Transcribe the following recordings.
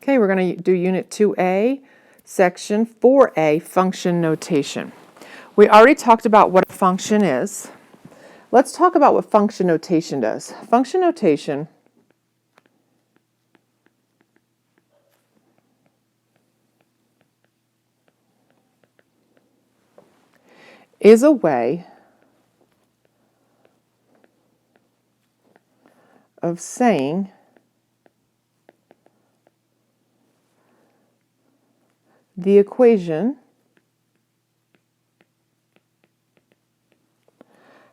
Okay, we're going to do Unit 2A, Section 4A, Function Notation. We already talked about what a function is. Let's talk about what function notation does. Function notation is a way of saying the equation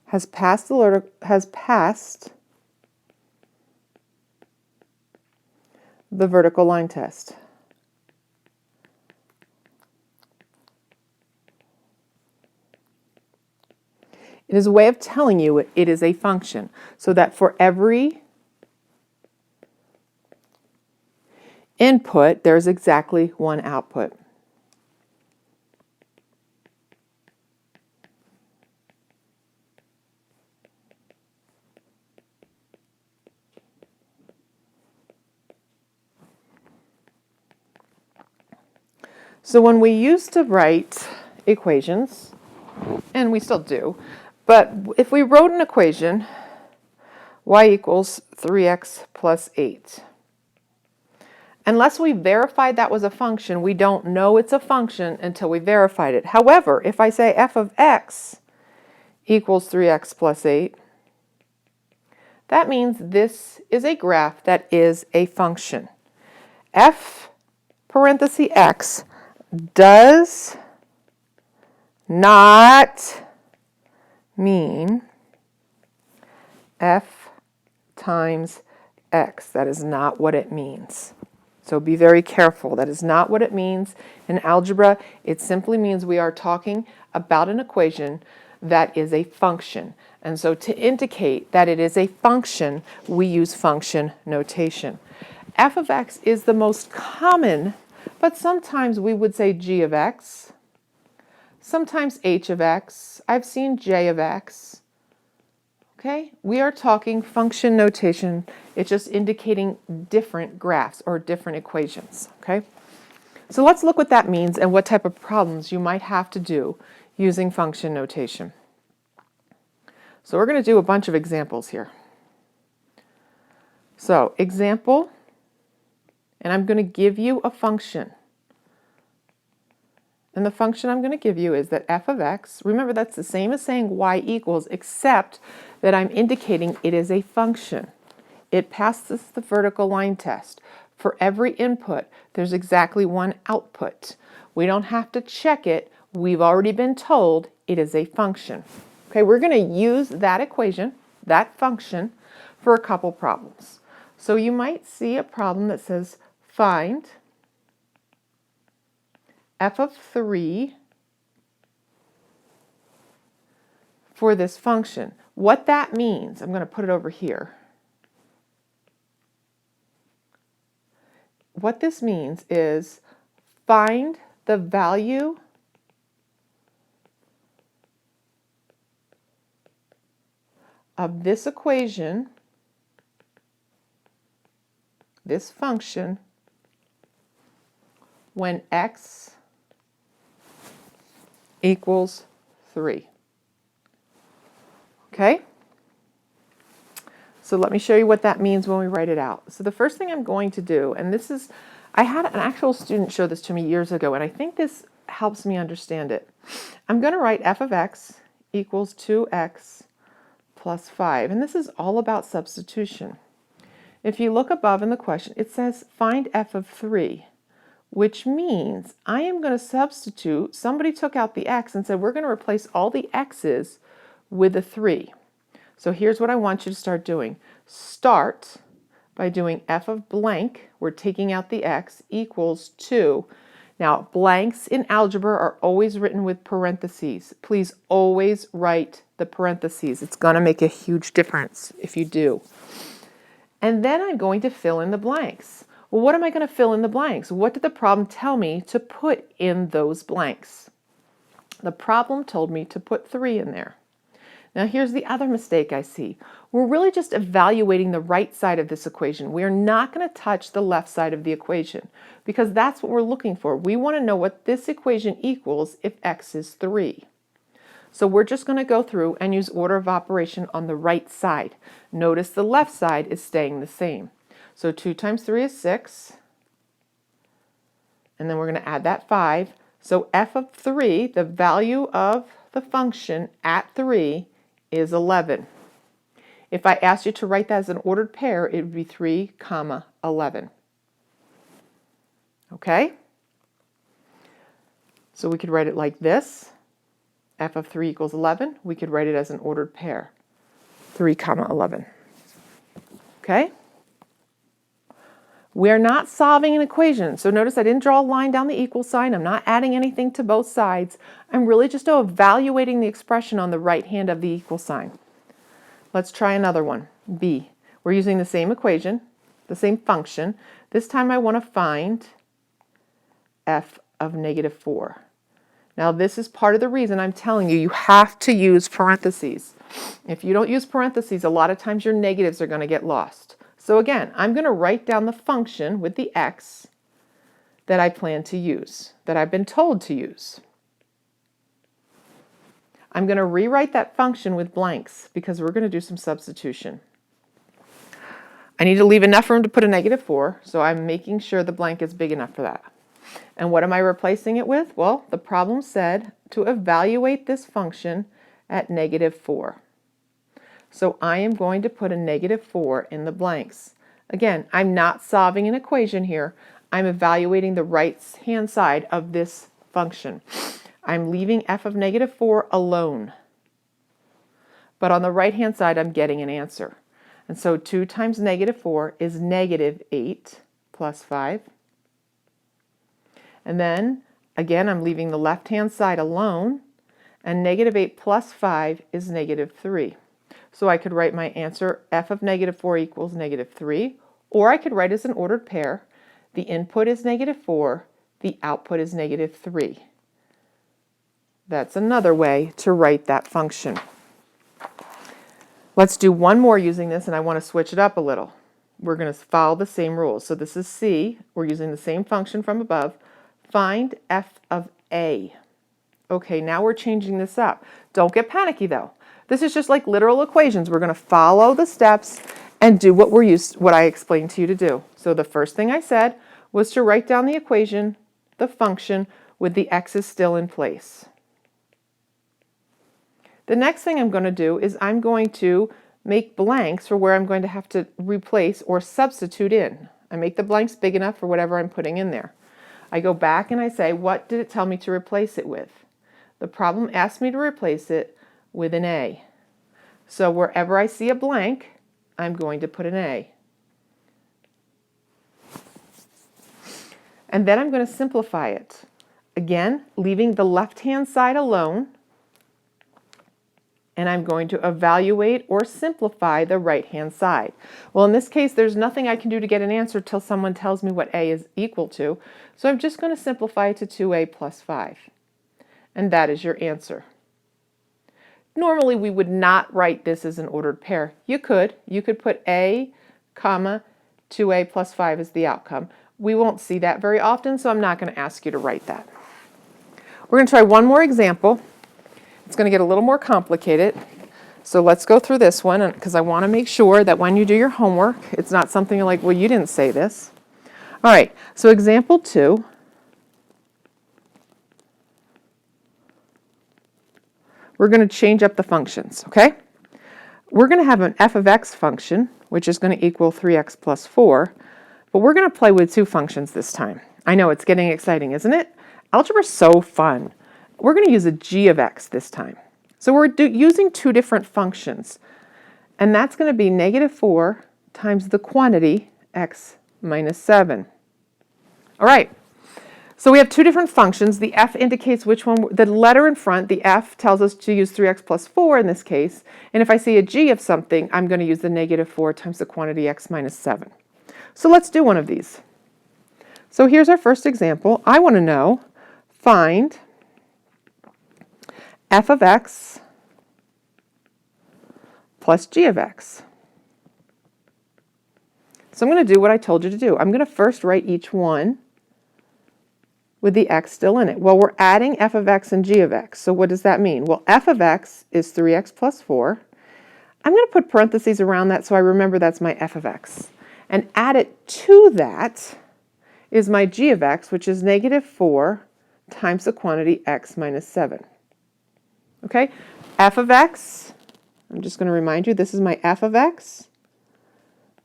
has passed the vertical line test. It is a way of telling you it is a function, so that for every input, there's exactly one output. So when we used to write equations, and we still do, but if we wrote an equation, y equals 3x plus 8, unless we verified that was a function, we don't know it's a function until we verified it. However, if I say f of x equals 3x plus 8, that means this is a graph that is a function. F parenthesis x does not mean f times x. That is not what it means. So be very careful. That is not what it means in algebra. It simply means we are talking about an equation that is a function. And so to indicate that it is a function, we use function notation. F of x is the most common, but sometimes we would say g of x, sometimes h of x. I've seen j of x. Okay, we are talking function notation. It's just indicating different graphs or different equations. Okay, so let's look what that means and what type of problems you might have to do using function notation. So we're going to do a bunch of examples here. So example, and I'm going to give you a function. And the function I'm going to give you is that f of x, remember that's the same as saying y equals, except that I'm indicating it is a function. It passes the vertical line test. For every input, there's exactly one output. We don't have to check it. We've already been told it is a function. Okay, we're going to use that equation, that function, for a couple problems. So you might see a problem that says find f of 3 for this function. What that means, I'm going to put it over here. What this means is find the value of this equation, this function, when x equals 3. Okay? So let me show you what that means when we write it out. So the first thing I'm going to do, and this is, I had an actual student show this to me years ago, and I think this helps me understand it. I'm going to write f of x equals 2x plus 5, and this is all about substitution. If you look above in the question, it says find f of 3. Which means I am going to substitute, somebody took out the x and said we're going to replace all the x's with a 3. So here's what I want you to start doing. Start by doing f of blank, we're taking out the x, equals 2. Now blanks in algebra are always written with parentheses. Please always write the parentheses. It's going to make a huge difference if you do. And then I'm going to fill in the blanks. Well, what am I going to fill in the blanks? What did the problem tell me to put in those blanks? The problem told me to put 3 in there. Now here's the other mistake I see. We're really just evaluating the right side of this equation. We are not going to touch the left side of the equation because that's what we're looking for. We want to know what this equation equals if x is 3. So we're just going to go through and use order of operation on the right side. Notice the left side is staying the same. So 2 times 3 is 6. And then we're going to add that 5. So f of 3, the value of the function at 3, is 11. If I asked you to write that as an ordered pair, it would be 3, 11. Okay? So we could write it like this. F of 3 equals 11. We could write it as an ordered pair. 3, 11. Okay? We're not solving an equation. So notice I didn't draw a line down the equal sign. I'm not adding anything to both sides. I'm really just evaluating the expression on the right hand of the equal sign. Let's try another one. B. We're using the same equation, the same function. This time I want to find f of negative 4. Now this is part of the reason I'm telling you have to use parentheses. If you don't use parentheses, a lot of times your negatives are going to get lost. So again, I'm going to write down the function with the x that I plan to use, that I've been told to use. I'm going to rewrite that function with blanks because we're going to do some substitution. I need to leave enough room to put a negative 4, so I'm making sure the blank is big enough for that. And what am I replacing it with? Well, the problem said to evaluate this function at negative 4. So I am going to put a negative 4 in the blanks. Again, I'm not solving an equation here. I'm evaluating the right-hand side of this function. I'm leaving f of negative 4 alone. But on the right-hand side, I'm getting an answer. And so 2 times negative 4 is negative 8 plus 5. And then, again, I'm leaving the left-hand side alone. And negative 8 plus 5 is negative 3. So I could write my answer, f of negative 4 equals negative 3. Or I could write as an ordered pair. The input is negative 4. The output is negative 3. That's another way to write that function. Let's do one more using this, and I want to switch it up a little. We're going to follow the same rules. So this is C. We're using the same function from above. Find f of A. Okay, now we're changing this up. Don't get panicky though. This is just like literal equations. We're going to follow the steps and do what I explained to you to do. So the first thing I said was to write down the equation, the function, with the x's still in place. The next thing I'm going to do is I'm going to make blanks for where I'm going to have to replace or substitute in. I make the blanks big enough for whatever I'm putting in there. I go back and I say, what did it tell me to replace it with? The problem asked me to replace it with an A. So wherever I see a blank, I'm going to put an A. And then I'm going to simplify it. Again, leaving the left-hand side alone. And I'm going to evaluate or simplify the right-hand side. Well, in this case, there's nothing I can do to get an answer till someone tells me what A is equal to. So I'm just going to simplify it to 2A plus 5. And that is your answer. Normally, we would not write this as an ordered pair. You could put A, comma, 2A plus 5 as the outcome. We won't see that very often, so I'm not going to ask you to write that. We're going to try one more example. It's going to get a little more complicated. So let's go through this one because I want to make sure that when you do your homework, it's not something you're like, well, you didn't say this. All right, so example 2. We're going to change up the functions, okay? We're going to have an f of x function, which is going to equal 3x plus 4, but we're going to play with two functions this time. I know, it's getting exciting, isn't it? Algebra is so fun. We're going to use a g of x this time. So we're using two different functions. And that's going to be negative 4 times the quantity x minus 7. All right. So we have two different functions. The f indicates which one, the letter in front, the f tells us to use 3x plus 4 in this case. And if I see a g of something, I'm going to use the negative 4 times the quantity x minus 7. So let's do one of these. So here's our first example. I want to know, find f of x plus g of x. So I'm going to do what I told you to do. I'm going to first write each one with the x still in it. Well, we're adding f of x and g of x. So what does that mean? Well, f of x is 3x plus 4. I'm going to put parentheses around that so I remember that's my f of x. And added to that is my g of x, which is negative 4 times the quantity x minus 7. Okay, f of x, I'm just going to remind you, this is my f of x,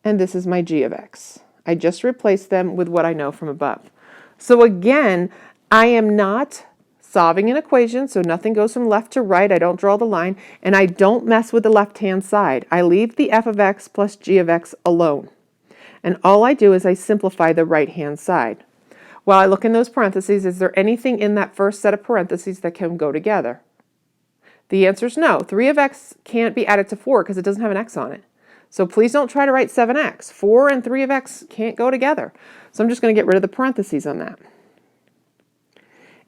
and this is my g of x. I just replaced them with what I know from above. So again, I am not solving an equation, so nothing goes from left to right. I don't draw the line, and I don't mess with the left-hand side. I leave the f of x plus g of x alone. And all I do is I simplify the right-hand side. While I look in those parentheses, is there anything in that first set of parentheses that can go together? The answer is no. 3 of x can't be added to 4 because it doesn't have an x on it. So please don't try to write 7x. 4 and 3 of x can't go together. So I'm just going to get rid of the parentheses on that.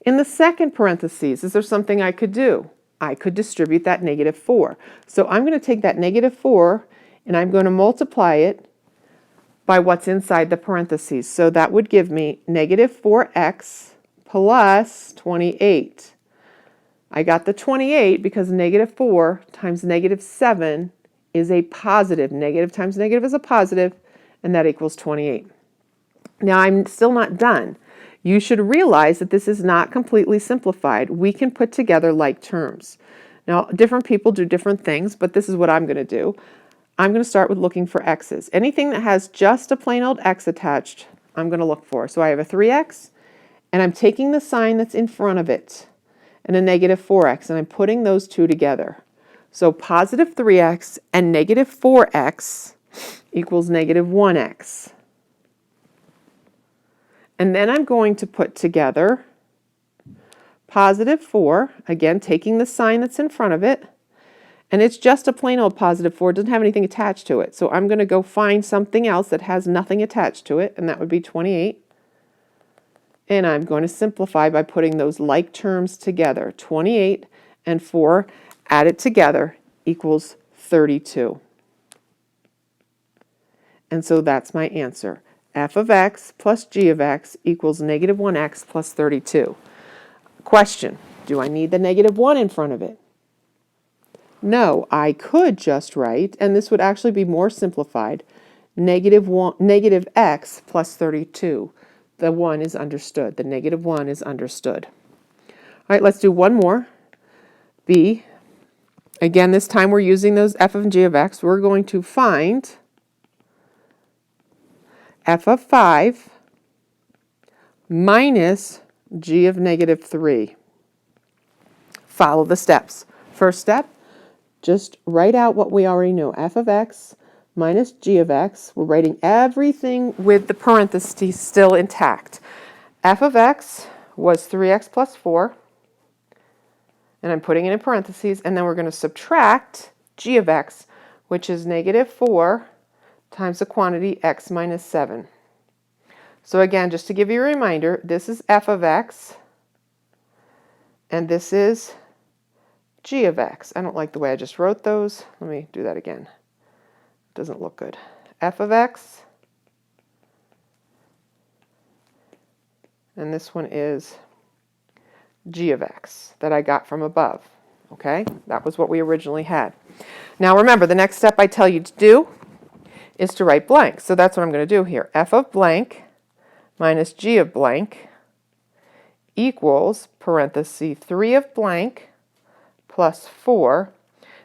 In the second parentheses, is there something I could do? I could distribute that negative 4. So I'm going to take that negative 4 and I'm going to multiply it by what's inside the parentheses. So that would give me negative 4x plus 28. I got the 28 because negative 4 times negative 7 is a positive. Negative times negative is a positive, and that equals 28. Now I'm still not done. You should realize that this is not completely simplified. We can put together like terms. Now different people do different things, but this is what I'm going to do. I'm going to start with looking for x's. Anything that has just a plain old x attached, I'm going to look for. So I have a 3x, and I'm taking the sign that's in front of it, and a negative 4x, and I'm putting those two together. So positive 3x and negative 4x equals negative 1x. And then I'm going to put together positive 4, again taking the sign that's in front of it, and it's just a plain old positive 4, it doesn't have anything attached to it. So I'm going to go find something else that has nothing attached to it, and that would be 28. And I'm going to simplify by putting those like terms together. 28 and 4 added together equals 32. And so that's my answer. F of x plus g of x equals negative 1x plus 32. Question, do I need the negative 1 in front of it? No, I could just write, and this would actually be more simplified, negative x plus 32. The 1 is understood. The negative 1 is understood. All right, let's do one more. B. Again, this time we're using those f and g of x. We're going to find f of 5 minus g of negative 3. Follow the steps. First step, just write out what we already know. F of x minus g of x. We're writing everything with the parentheses still intact. F of x was 3x plus 4. And I'm putting it in parentheses. And then we're going to subtract g of x, which is negative 4 times the quantity x minus 7. So again, just to give you a reminder, this is f of x. And this is g of x. I don't like the way I just wrote those. Let me do that again. It doesn't look good. F of x. And this one is g of x that I got from above. Okay, that was what we originally had. Now remember, the next step I tell you to do is to write blank. So that's what I'm going to do here. F of blank minus g of blank equals parenthesis 3 of blank plus 4.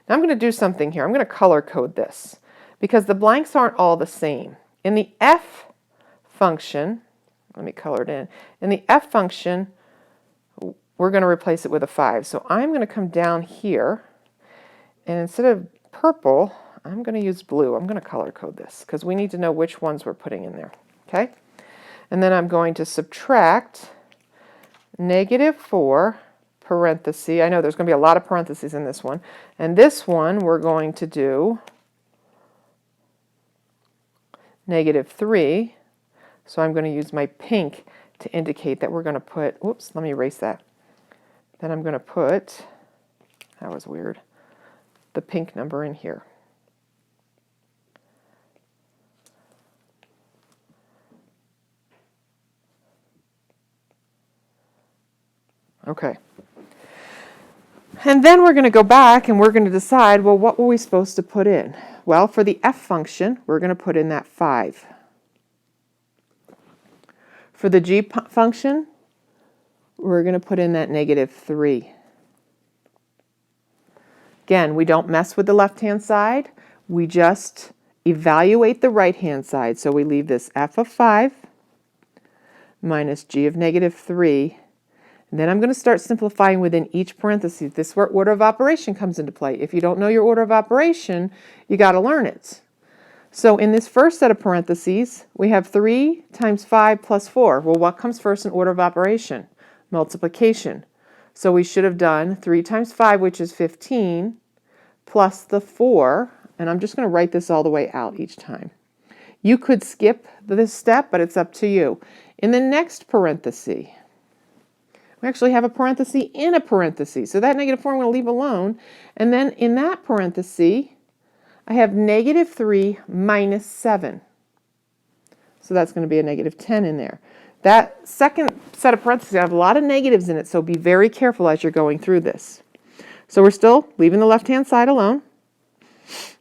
Now I'm going to do something here. I'm going to color code this because the blanks aren't all the same. In the f function, let me color it in. In the f function, we're going to replace it with a 5. So I'm going to come down here, and instead of purple, I'm going to use blue. I'm going to color code this because we need to know which ones we're putting in there. Okay? And then I'm going to subtract negative 4 parenthesis. I know there's going to be a lot of parentheses in this one. And this one we're going to do negative 3. So I'm going to use my pink to indicate that we're going to put, whoops, let me erase that. Then I'm going to put, that was weird, the pink number in here. Okay. And then we're going to go back and we're going to decide, well, what were we supposed to put in? Well, for the f function, we're going to put in that 5. For the g function, we're going to put in that -3. Again, we don't mess with the left-hand side. We just evaluate the right-hand side. So we leave this f of 5 minus g of -3. And then I'm going to start simplifying within each parenthesis. This is where order of operation comes into play. If you don't know your order of operation, you got to learn it. So in this first set of parentheses, we have 3 times 5 plus 4. Well, what comes first in order of operation? Multiplication. So we should have done 3 times 5, which is 15, plus the 4. And I'm just going to write this all the way out each time. You could skip this step, but it's up to you. In the next parenthesis, we actually have a parenthesis in a parenthesis. So that -4 I'm going to leave alone. And then in that parenthesis, I have -3 minus 7. So that's going to be a -10 in there. That second set of parentheses, I have a lot of negatives in it, so be very careful as you're going through this. So we're still leaving the left-hand side alone,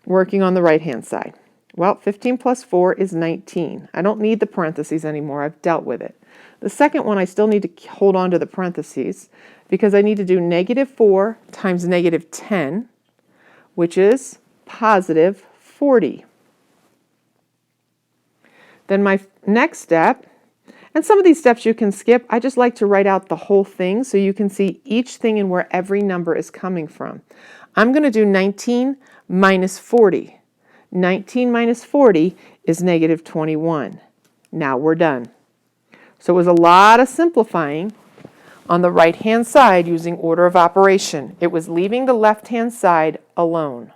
working on the right-hand side. Well, 15 plus 4 is 19. I don't need the parentheses anymore. I've dealt with it. The second one, I still need to hold on to the parentheses because I need to do -4 times -10, which is positive 40. Then my next step, and some of these steps you can skip. I just like to write out the whole thing so you can see each thing and where every number is coming from. I'm going to do 19 minus 40. 19 minus 40 is -21. Now we're done. So it was a lot of simplifying on the right-hand side using order of operation. It was leaving the left-hand side alone.